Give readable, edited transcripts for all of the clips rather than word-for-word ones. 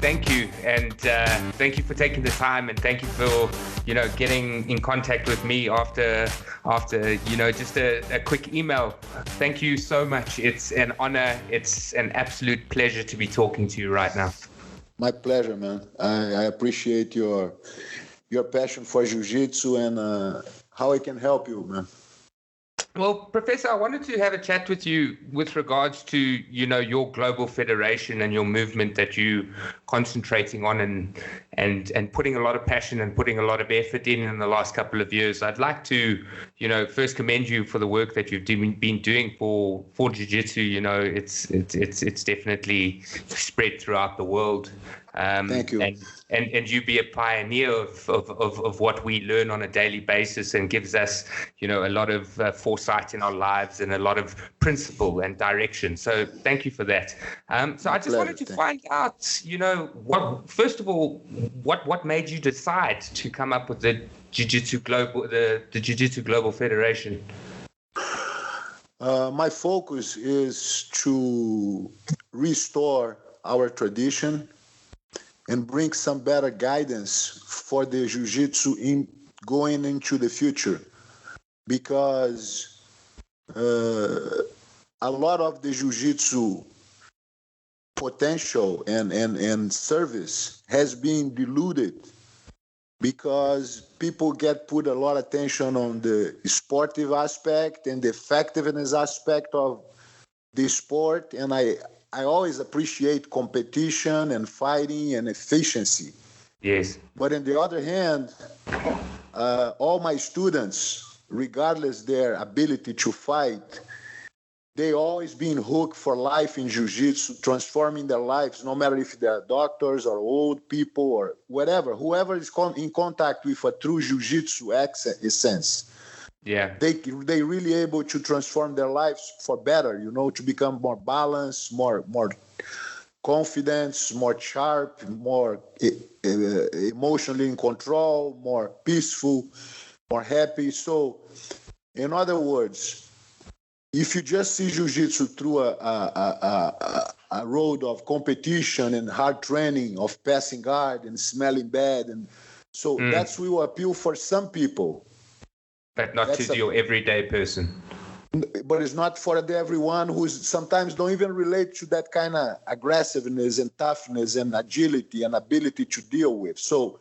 Thank you, and thank you for taking the time, and thank you for getting in contact with me after just a quick email. Thank you so much. It's an honor. It's an absolute pleasure to be talking to you right now. My pleasure, man. I appreciate your passion for jiu-jitsu and how I can help you, man. Well, Professor, I wanted to have a chat with you with regards to, your global federation and your movement that you concentrating on and putting a lot of passion and putting a lot of effort in the last couple of years. I'd like to, first commend you for the work that you've been doing for jiu-jitsu. It's definitely spread throughout the world. Thank you. And you be a pioneer of what we learn on a daily basis, and gives us, a lot of foresight in our lives and a lot of principle and direction. So thank you for that. So I just wanted to find out, first of all, what made you decide to come up with the Jiu-Jitsu Global Federation? My focus is to restore our tradition and bring some better guidance for the jiu-jitsu in going into the future, because a lot of the jiu-jitsu potential and service has been diluted because people get put a lot of attention on the sportive aspect and the effectiveness aspect of the sport, and I always appreciate competition and fighting and efficiency. Yes. But on the other hand, all my students, regardless their ability to fight, they always been hooked for life in jiu-jitsu, transforming their lives, no matter if they're doctors or old people or whatever, whoever is in contact with a true jiu-jitsu essence. Yeah, they really able to transform their lives for better, to become more balanced, more confident, more sharp, more emotionally in control, more peaceful, more happy. So, in other words, if you just see jiu-jitsu through a road of competition and hard training, of passing guard and smelling bad, and so that's will appeal for some people. But not to your everyday person. But it's not for everyone who sometimes don't even relate to that kind of aggressiveness and toughness and agility and ability to deal with. So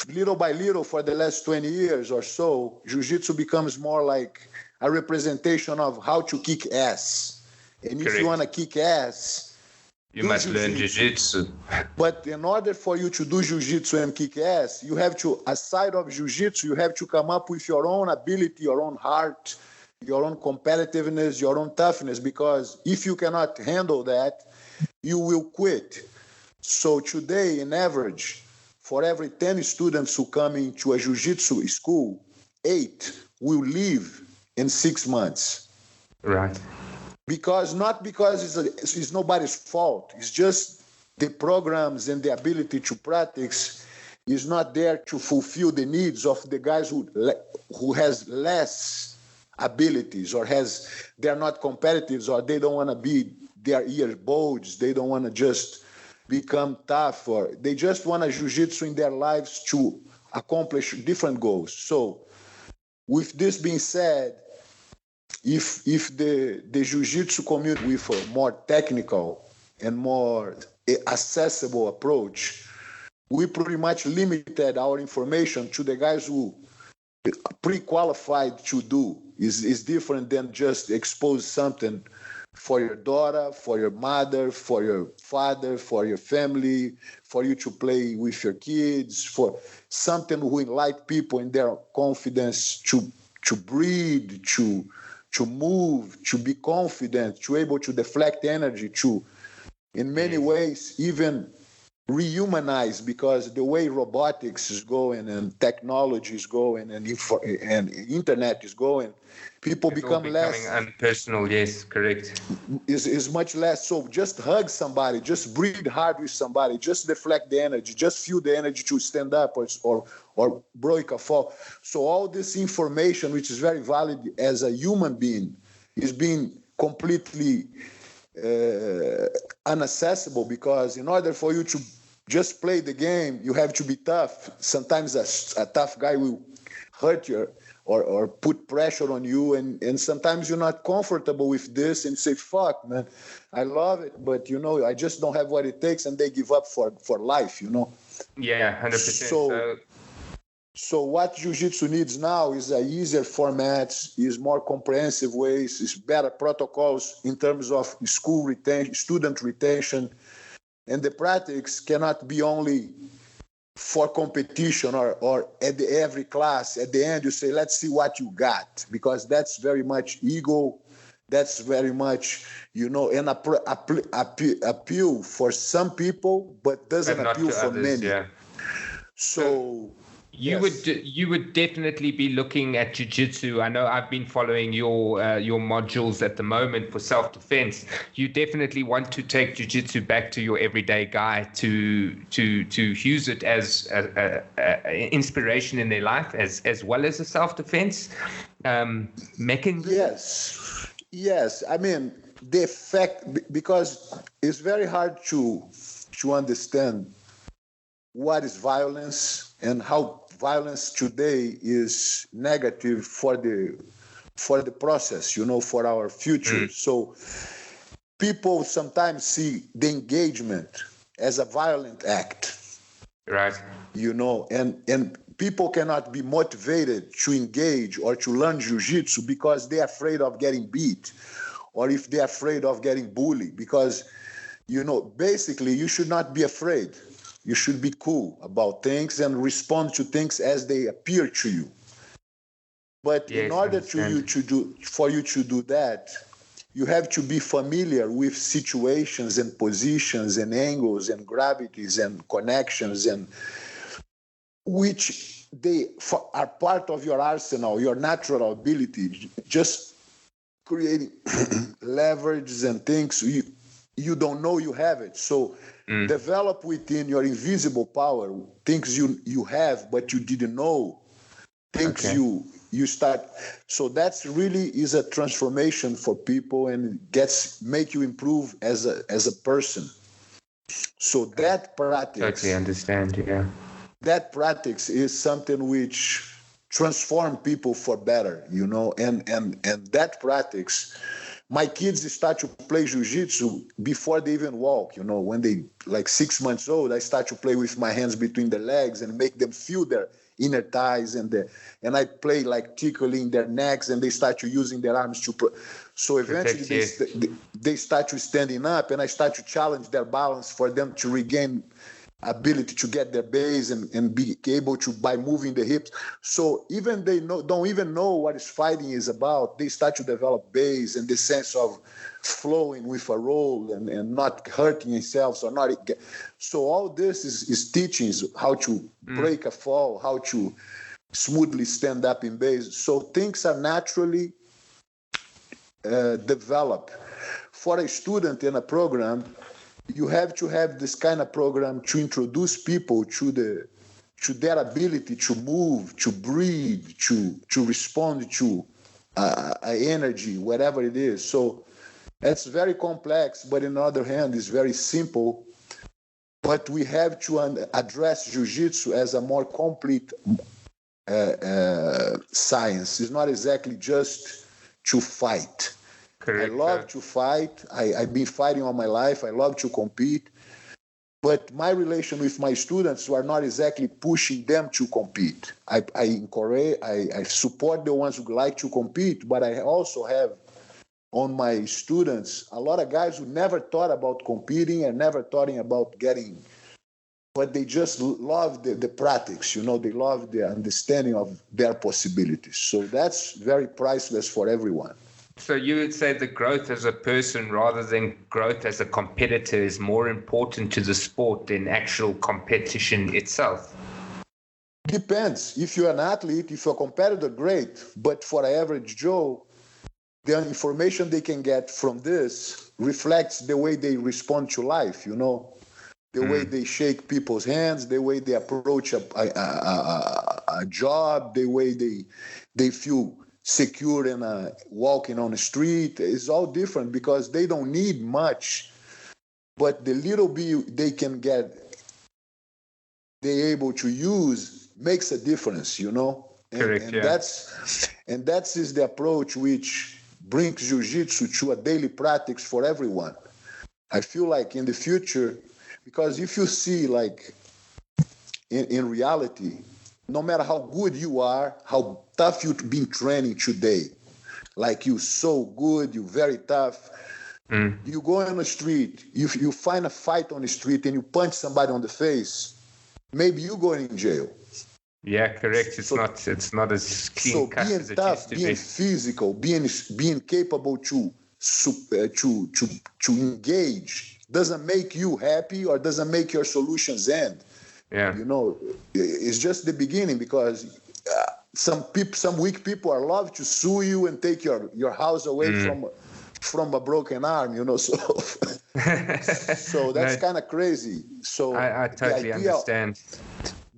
little by little, for the last 20 years or so, jiu-jitsu becomes more like a representation of how to kick ass. And Correct. If you want to kick ass, you must learn jiu-jitsu. But in order for you to do jiu-jitsu and kick ass, you have to, aside of jiu-jitsu, you have to come up with your own ability, your own heart, your own competitiveness, your own toughness, because if you cannot handle that, you will quit. So today, in average, for every 10 students who come into a jiu-jitsu school, 8 will leave in 6 months. Right. Not because it's nobody's fault. It's just the programs and the ability to practice is not there to fulfill the needs of the guys who has less abilities, or they're not competitive, or they don't want to be their ear bulged. They don't want to just become tough, or they just want a jiu-jitsu in their lives to accomplish different goals. So with this being said, if the jiu-jitsu community with a more technical and more accessible approach, we pretty much limited our information to the guys who pre-qualified to do. Is different than just expose something for your daughter, for your mother, for your father, for your family, for you to play with your kids, for something who enlighten people in their confidence to breathe, to move, to be confident, to able to deflect energy, to, in many ways, even rehumanize, because the way robotics is going and technology is going and internet is going, people become less unpersonal. Yes, correct. Is much less. So just hug somebody, just breathe hard with somebody, just deflect the energy, just feel the energy to stand up or break a fall. So all this information, which is very valid as a human being, is being completely unaccessible, because in order for you to just play the game. You have to be tough. Sometimes a tough guy will hurt you or put pressure on you, and sometimes you're not comfortable with this and say, fuck, man, I love it, but, I just don't have what it takes, and they give up for life, Yeah, 100%. So what Jiu-Jitsu needs now is a easier formats, is more comprehensive ways, is better protocols in terms of school retention, student retention, and the practice cannot be only for competition or at every class. At the end, you say, let's see what you got, because that's very much ego. That's very much, an appeal for some people, but doesn't appeal for others, many. Yeah. So you would definitely be looking at jiu-jitsu. I know I've been following your modules at the moment for self-defense. You definitely want to take jiu-jitsu back to your everyday guy to use it as a inspiration in their life as well as a self-defense mechanism. Yes. I mean, the effect, because it's very hard to understand what is violence and how violence today is negative for the process, for our future. So people sometimes see the engagement as a violent act, right? And people cannot be motivated to engage or to learn jiu-jitsu because they're afraid of getting beat, or if they're afraid of getting bullied, because basically you should not be afraid. You should be cool about things and respond to things as they appear to you. But in order for you to do that, you have to be familiar with situations and positions and angles and gravities and connections, and which they are part of your arsenal, your natural ability, just creating leverages and things you don't know you have it. So develop within your invisible power things you have but you didn't know, things you start. So that's really is a transformation for people, and make you improve as a person. So that practice, totally understand. that practice is something which transform people for better, and that practice. My kids start to play jiu-jitsu before they even walk, when they like 6 months old. I start to play with my hands between their legs and make them feel their inner thighs, and I play like tickling their necks, and they start to using their arms so eventually they start to standing up, and I start to challenge their balance for them to regain ability to get their base and be able to by moving the hips. So even they don't even know what is fighting is about, they start to develop base and the sense of flowing with a roll and not hurting themselves or not. So all this is teachings how to break a fall, how to smoothly stand up in base. So things are naturally developed. For a student in a program, you have to have this kind of program to introduce people to their ability to move, to breathe, to respond to energy, whatever it is. So that's very complex, but on the other hand, it's very simple. But we have to address jiu-jitsu as a more complete science. It's not exactly just to fight. Correct. I love to fight. I've been fighting all my life. I love to compete. But my relation with my students are not exactly pushing them to compete. I encourage, I support the ones who like to compete, but I also have on my students a lot of guys who never thought about competing and never thought about getting, but they just love the practice, they love the understanding of their possibilities. So that's very priceless for everyone. So you would say the growth as a person rather than growth as a competitor is more important to the sport than actual competition itself? Depends. If you're an athlete, if you're a competitor, great. But for an average Joe, the information they can get from this reflects the way they respond to life, the way they shake people's hands, the way they approach a job, the way they feel secure and walking on the street. Is all different because they don't need much, but the little bit they can get they're able to use makes a difference, you know. Correct, yeah. That's is the approach which brings jiu-jitsu to a daily practice for everyone. I feel like in the future, because if you see like in reality, no matter how good you are, how tough you've been training today, like you so good, you very tough. You go on the street, you find a fight on the street and you punch somebody on the face, maybe you go in jail. Yeah, correct. It's not as clean cut as it used to be. Being physical, being capable to engage doesn't make you happy or doesn't make your solutions end. Yeah. You know, it's just the beginning, because some weak people are love to sue you and take your house away from a broken arm, you know. So so that's kind of crazy. So I totally understand.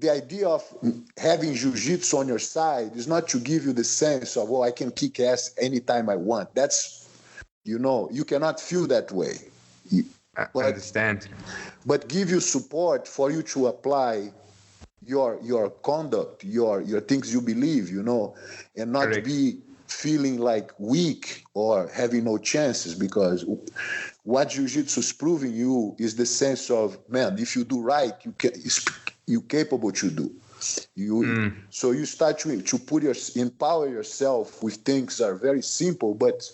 The idea of having jiu-jitsu on your side is not to give you the sense of, I can kick ass anytime I want. That's, you know, you cannot feel that way. I understand. But give you support for you to apply your conduct, your things you believe, you know, and not Correct. be feeling like weak or having no chances, because what jiu-jitsu is proving you is the sense of, man, if you do right, you're capable to do. So you start to empower yourself with things that are very simple but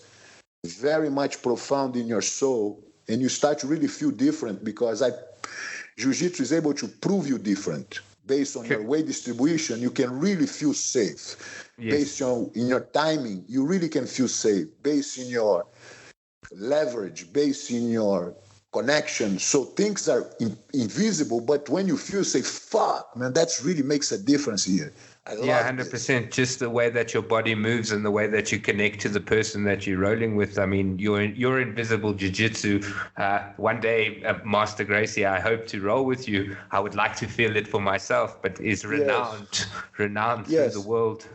very much profound in your soul, and you start to really feel different, because jiu-jitsu is able to prove you different. Based on your weight distribution, you can really feel safe. Yes. Based on in your timing, you really can feel safe. Based in your leverage, based in your connection. So things are invisible, but when you feel safe, fuck, man, that really makes a difference here. I love 100%. This. Just the way that your body moves and the way that you connect to the person that you're rolling with. I mean, you're invisible jiu-jitsu. One day, Master Gracie, I hope to roll with you. I would like to feel it for myself, but is renowned through the world.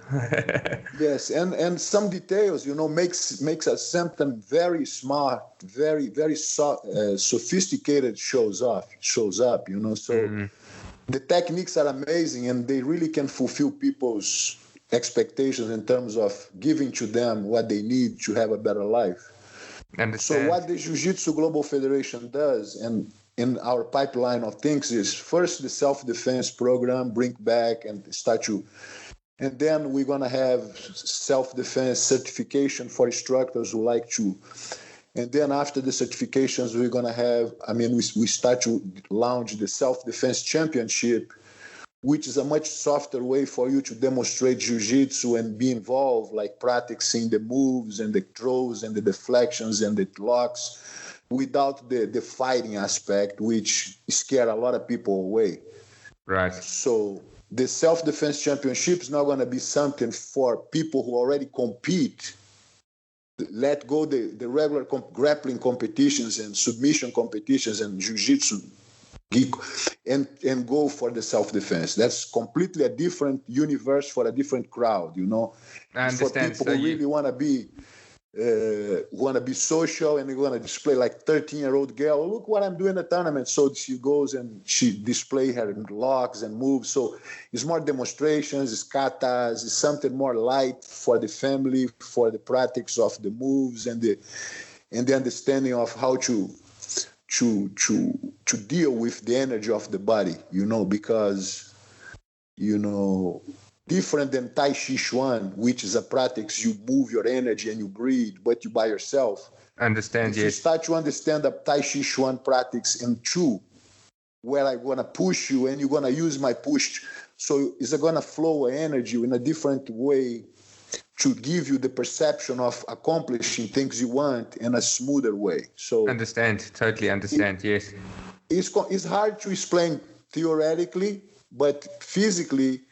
Yes, and some details, you know, makes us something very smart, very sophisticated shows up, you know. So. The techniques are amazing, and they really can fulfill people's expectations in terms of giving to them what they need to have a better life. So what the Jiu-Jitsu Global Federation does, and in our pipeline of things, is first the self-defense program, bring back and start to, and then we're going to have self-defense certification for instructors who like to. And then after the certifications, we're going to have, we start to launch the Self-Defense Championship, which is a much softer way for you to demonstrate jiu-jitsu and be involved, like practicing the moves and the throws and the deflections and the locks without the fighting aspect, which scare a lot of people away. Right. So the Self-Defense Championship is not going to be something for people who already compete. Let go the regular grappling competitions and submission competitions and jiu-jitsu and go for the self-defense. That's completely a different universe for a different crowd, you know. I understand. For people who really want to be social and they want to display, like 13-year-old girl, look what I'm doing in the tournament. So she goes and she display her locks and moves. So it's more demonstrations, it's katas, it's something more light for the family, for the practice of the moves and the understanding of how to deal with the energy of the body, you know, because, you know, different than Tai Chi Chuan, which is a practice you move your energy and you breathe, but you by yourself. Understand, yes. You start to understand the Tai Chi Chuan practice in two, where I'm going to push you and you're going to use my push. So it's going to flow energy in a different way to give you the perception of accomplishing things you want in a smoother way. So understand, totally understand, yes. It's hard to explain theoretically, but physically,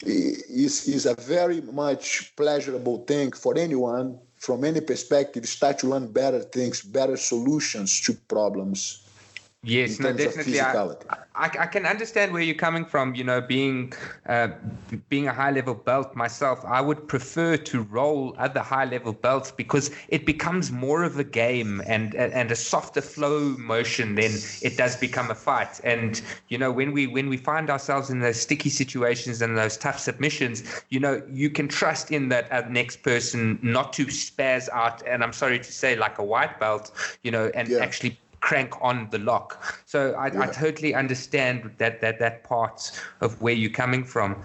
is a very much pleasurable thing for anyone from any perspective. Start to learn better things, better solutions to problems, Yes, in no, terms of definitely. physicality. I can understand where you're coming from. Being a high level belt myself, I would prefer to roll other high level belts because it becomes more of a game and a softer flow motion. Then it does become a fight. And when we find ourselves in those sticky situations and those tough submissions, you can trust in that next person not to spaz out. And I'm sorry to say, like a white belt, and actually crank on the lock. So I totally understand that part of where you're coming from.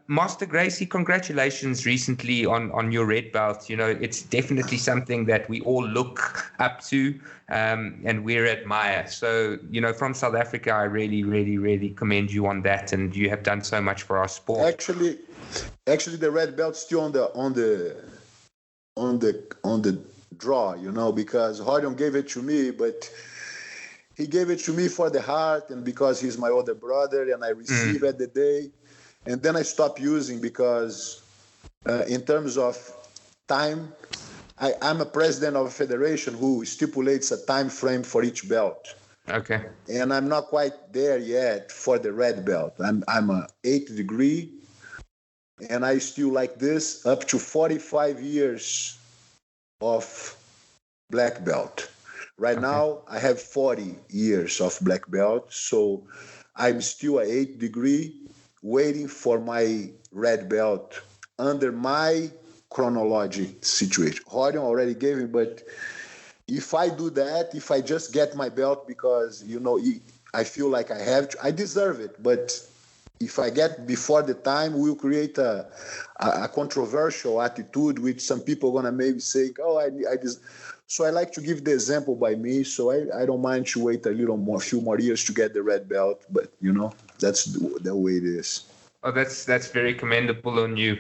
Master Gracie, congratulations recently on your red belt. It's definitely something that we all look up to and we admire. So, from South Africa, I really, really, really commend you on that. And you have done so much for our sport. Actually, the red belt's still on the draw, because Horion gave it to me, but he gave it to me for the heart and because he's my older brother and I received at the day. And then I stopped using because in terms of time, I'm a president of a federation who stipulates a time frame for each belt. Okay. And I'm not quite there yet for the red belt. I'm a 8th degree and I still like this up to 45 years of black belt. Right now, I have 40 years of black belt, so I'm still at 8th degree, waiting for my red belt under my chronology situation. Horion already gave me, but if I do that, if I just get my belt because, I feel like I have to, I deserve it, but if I get before the time, we'll create a controversial attitude, which some people are going to maybe say, so I like to give the example by me. So I don't mind to wait a few more years to get the red belt. But, that's the way it is. Oh, that's very commendable on you,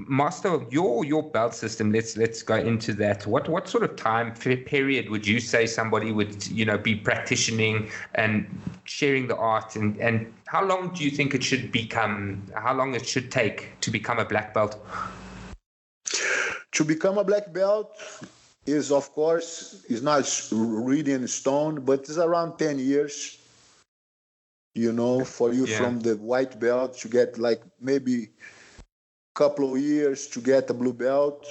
Master. Your belt system. Let's go into that. What sort of time period would you say somebody would be practicing and sharing the art, and how long do you think it should become? How long it should take to become a black belt? To become a black belt is, of course, is not really in stone, but it's around 10 years. For you from the white belt to get like maybe a couple of years to get a blue belt,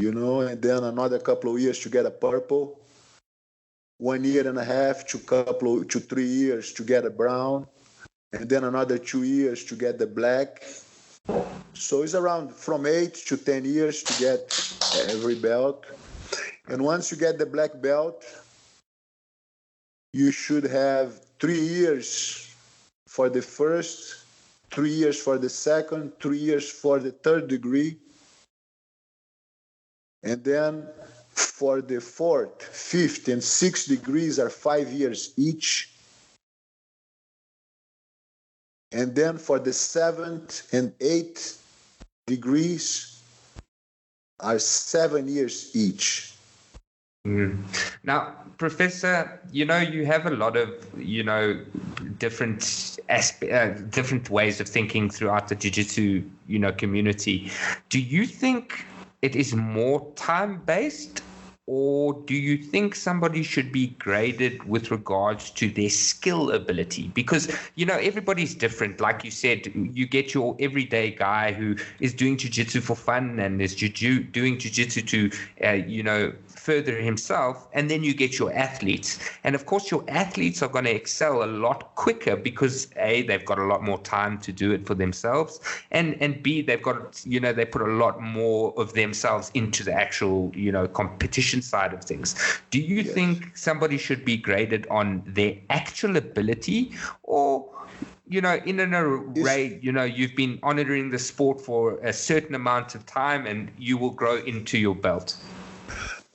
and then another couple of years to get a purple, 1 year and a half to 3 years to get a brown, and then another 2 years to get the black. So it's around from 8 to 10 years to get every belt. And once you get the black belt, you should have 3 years for the first, 3 years for the second, 3 years for the third degree. And then for the fourth, fifth, and sixth degrees are 5 years each. And then for the seventh and eighth degrees are 7 years each. Now, Professor, you have a lot of, different ways of thinking throughout the jiu-jitsu, community. Do you think it is more time-based, or do you think somebody should be graded with regards to their skill ability? Because, everybody's different. Like you said, you get your everyday guy who is doing jiu-jitsu for fun and is doing jiu-jitsu to, further himself, and then you get your athletes. And of course, your athletes are going to excel a lot quicker because A, they've got a lot more time to do it for themselves, and B, they've got, they put a lot more of themselves into the actual, competition side of things. Do you think somebody should be graded on their actual ability, or in an array, you've been honoring the sport for a certain amount of time and you will grow into your belt?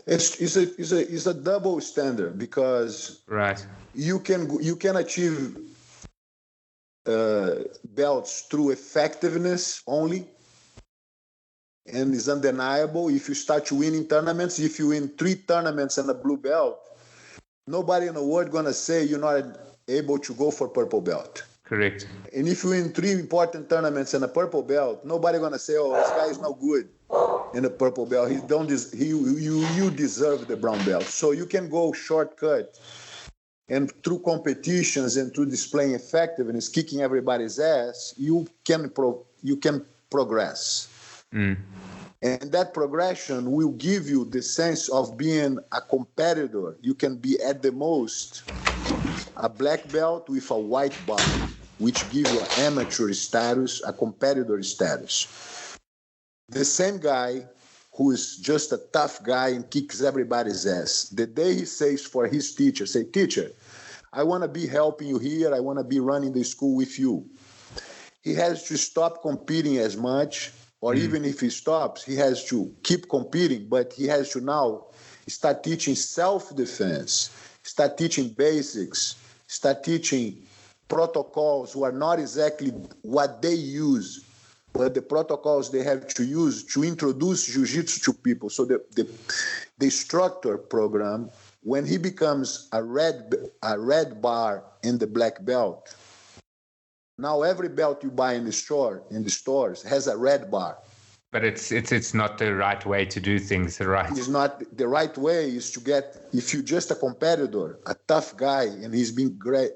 It's a double standard because you can achieve belts through effectiveness only, and it's undeniable. If you start winning tournaments, if you win 3 tournaments and a blue belt, nobody in the world gonna say you're not able to go for purple belt. Correct. And if you win 3 important tournaments and a purple belt, nobody gonna say, "Oh, this guy is no good in a purple belt. You deserve the brown belt." So you can go shortcut And through competitions and through displaying effectiveness, kicking everybody's ass, you can progress. Mm. And that progression will give you the sense of being a competitor. You can be at the most a black belt with a white bar, which gives you an amateur status, a competitor status. The same guy who is just a tough guy and kicks everybody's ass, the day he says for his teacher, say, teacher, I want to be helping you here. I want to be running the school with you. He has to stop competing as much, or even if he stops, he has to keep competing, but he has to now start teaching self-defense, start teaching basics, start teaching protocols who are not exactly what they use, but the protocols they have to use to introduce jiu-jitsu to people. So the instructor program, when he becomes a red bar in the black belt, now every belt you buy in the stores has a red bar. But it's not the right way to do things, right? It's not the right way. Is to get, if you're just a competitor, a tough guy, and he's been great,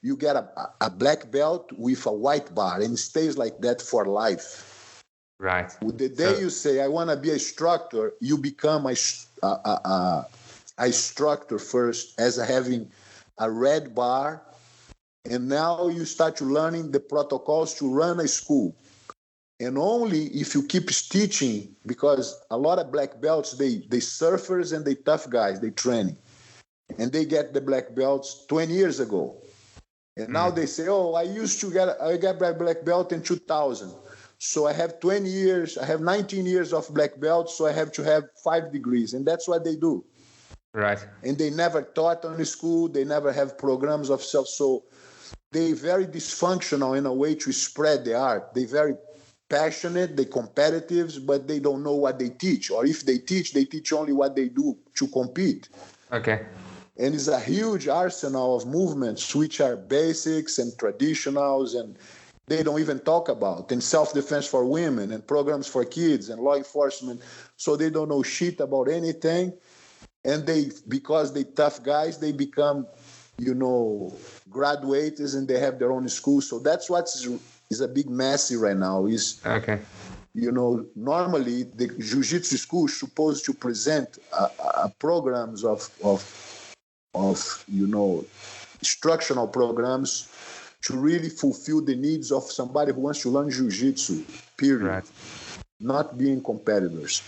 you get a black belt with a white bar, and it stays like that for life. Right. The day you say, I want to be an instructor, you become a instructor first as having a red bar. And now you start to learning the protocols to run a school. And only if you keep teaching, because a lot of black belts, they surfers and they tough guys, they training. And they get the black belts 20 years ago. And now they say, oh, I got my black belt in 2000. So I have 20 years, I have 19 years of black belt, so I have to have 5 degrees. And that's what they do. Right. And they never taught on the school. They never have programs of self. So they're very dysfunctional in a way to spread the art. They're very passionate, they're competitive, but they don't know what they teach. Or if they teach only what they do to compete. Okay. And it's a huge arsenal of movements which are basics and traditionals, and they don't even talk about. And self-defense for women, and programs for kids, and law enforcement. So they don't know shit about anything. And because they tough guys, they become, graduates, and they have their own school. So that's what is a big messy right now. Is okay. Normally the jiu-jitsu school is supposed to present programs of instructional programs to really fulfill the needs of somebody who wants to learn jiu-jitsu. Period. Right. Not being competitors.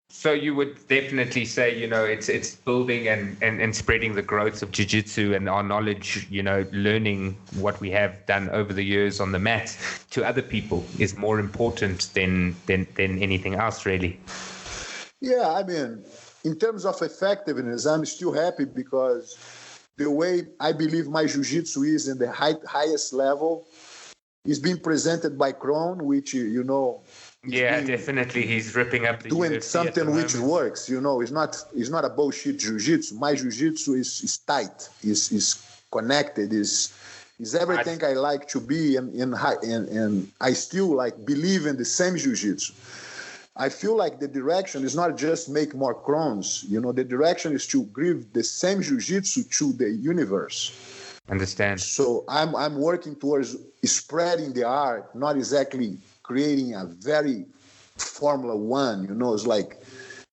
So you would definitely say, it's building and spreading the growth of jiu-jitsu and our knowledge, learning what we have done over the years on the mat to other people is more important than anything else, really. Yeah, I mean, in terms of effectiveness, I'm still happy because the way I believe my jiu-jitsu is in the highest level is being presented by Kron, which, yeah, definitely. He's ripping up the doing UFC something which works. It's not a bullshit jiu-jitsu. My jiu-jitsu is tight, is connected, is everything I like to be, and I still believe in the same jiu-jitsu. I feel like the direction is not just make more crons. The direction is to give the same jiu-jitsu to the universe. Understand. So I'm working towards spreading the art, not exactly creating a very Formula One, it's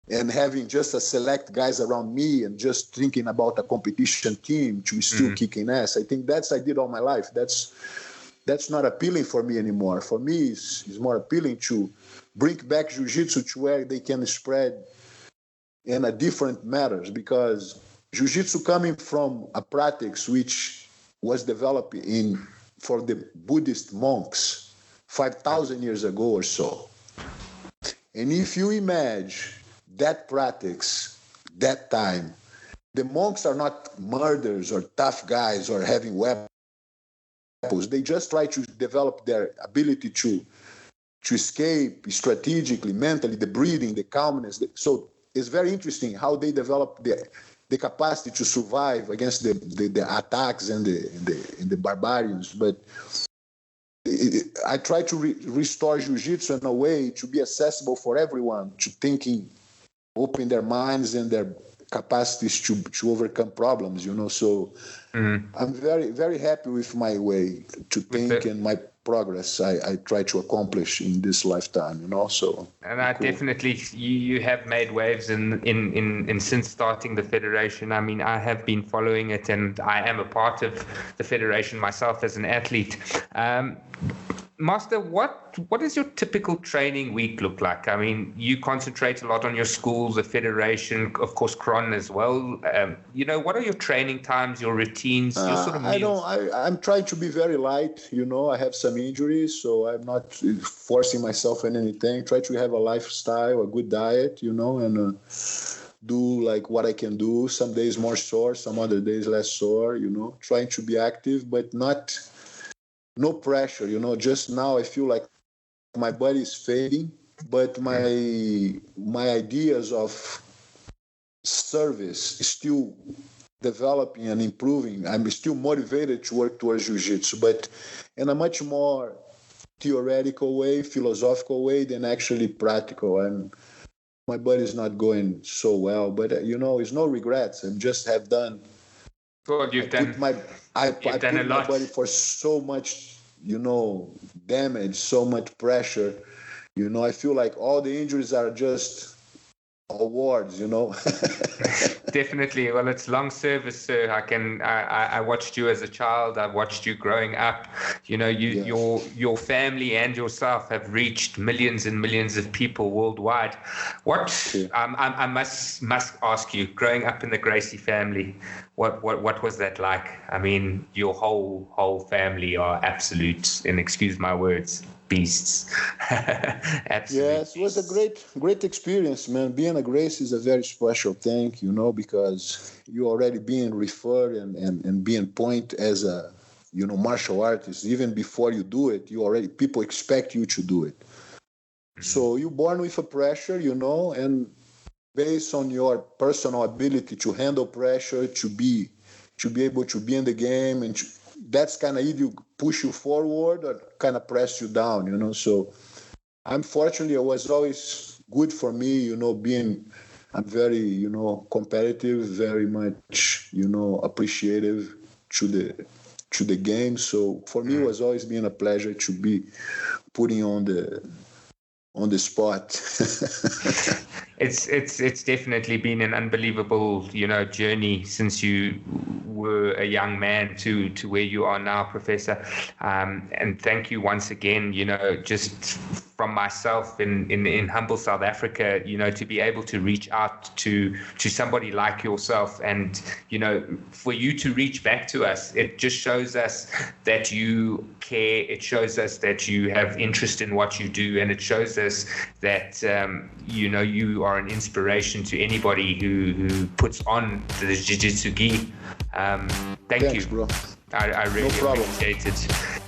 and having just a select guys around me and just thinking about a competition team to still kicking ass. I think I did all my life. That's not appealing for me anymore. For me, it's more appealing to bring back jiu-jitsu to where they can spread in a different matters, because jiu-jitsu coming from a practice which was developed for the Buddhist monks 5,000 years ago or so. And if you imagine that practice, that time, the monks are not murderers or tough guys or having weapons. They just try to develop their ability to escape strategically, mentally, the breathing, the calmness. So it's very interesting how they develop the capacity to survive against the attacks and the barbarians. But I try to restore jiu-jitsu in a way to be accessible for everyone, to thinking, open their minds and their capacities to overcome problems, So I'm very, very happy with my way to think and my progress I try to accomplish in this lifetime, So. And I definitely, you have made waves in since starting the federation. I mean, I have been following it, and I am a part of the federation myself as an athlete. Master, what does your typical training week look like? I mean, you concentrate a lot on your schools, the federation, of course, Cron as well. What are your training times, your routines, your sort of meals? I'm trying to be very light. I have some injuries, so I'm not forcing myself in anything. Try to have a lifestyle, a good diet, and do like what I can do. Some days more sore, some other days less sore. Trying to be active, but no pressure, Just now I feel like my body is fading, but my ideas of service is still developing and improving. I'm still motivated to work towards jiu-jitsu, but in a much more theoretical way, philosophical way than actually practical. And my body is not going so well, but it's no regrets. I just have done. Well, you've done I put a lot. My body for so much, damage, so much pressure. I feel like all the injuries are just awards, Definitely. Well, it's long service, sir. I watched you as a child. I watched you growing up. Your family and yourself have reached millions and millions of people worldwide. I must ask you, growing up in the Gracie family, what was that like? I mean, your whole family are absolute, and excuse my words, beasts. Absolutely. Yes, it was a great experience, man. Being a Gracie is a very special thing, because you already being referred and being pointed as a, martial artist. Even before you do it, people expect you to do it. Mm-hmm. So you're born with a pressure, and based on your personal ability to handle pressure, to be able to be in the game, and that's kind of either push you forward or kind of press you down, So unfortunately, it was always good for me, I'm very, competitive, very much, appreciative to the game. So for me, it was always been a pleasure to be putting on the spot. It's definitely been an unbelievable, journey since you were a young man to where you are now, Professor. And thank you once again, just from myself in humble South Africa, to be able to reach out to somebody like yourself, and for you to reach back to us, it just shows us that you care. It shows us that you have interest in what you do, and it shows us that you are an inspiration to anybody who puts on the jiu-jitsu gi. Thanks, you, bro. I really appreciate it.